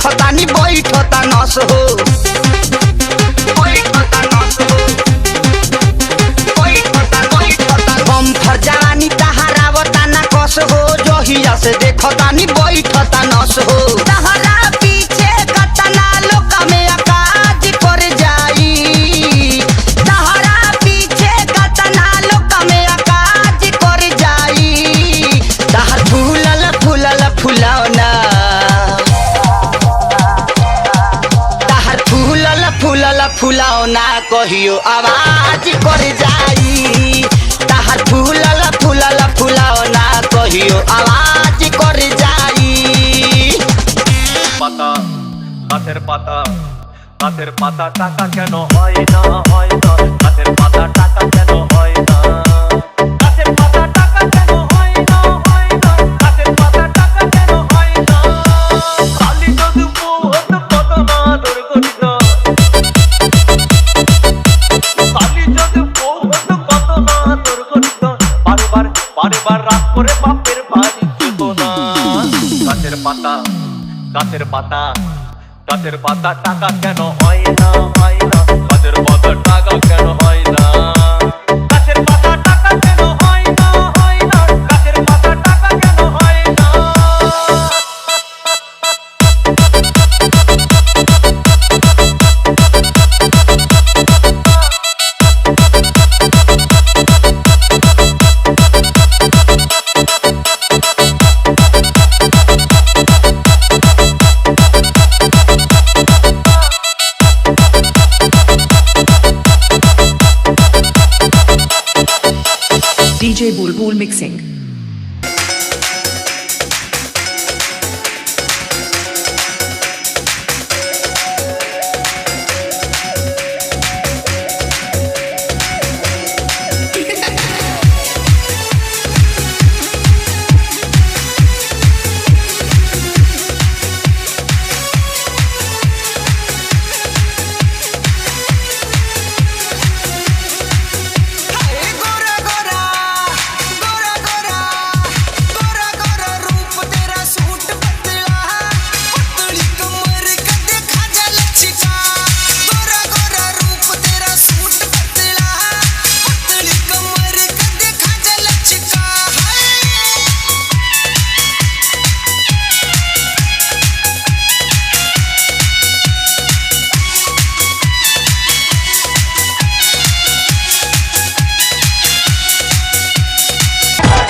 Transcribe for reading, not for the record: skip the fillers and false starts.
देखतानी बैठता नस हो बम्फर जवानी तहरावता ना कस हो जहिया से देखतानी बैठता नस हो तहरा पीछे कतना लोक में आकाज कर जाई तहरा पीछे कतना लोक में आकाज कर जाई तहर फूलल फूलल फुलौना तहर फूलल फूलल फुलौना कहियो आवाज कर जाई तहर फूलल फूलल फुलौना कहियो आवाज कर जाई पाता গাছের পাতা গাছের পাতা টাকা কেন হয় না গাছের পাতা টাকা কেন হয় না গাছের পাতা টাকা কেন হয় না গাছের পাতা টাকা কেন হয় না কালি যদি বহুত কত না দুর্গন্ধ কালি যদি বহুত কত না দুর্গন্ধ বারবার রাত করে বাপের বাড়ি যেত না গাছের পাতা গাছের পাতা গাছের পাতা টাকা কেন হয় না গাছের পাতা টাকা কেন হয় না গাছের পাতা টাকা কেন হয় না গাছের পাতা টাকা কেন হয় না DJ Bulbul mixing.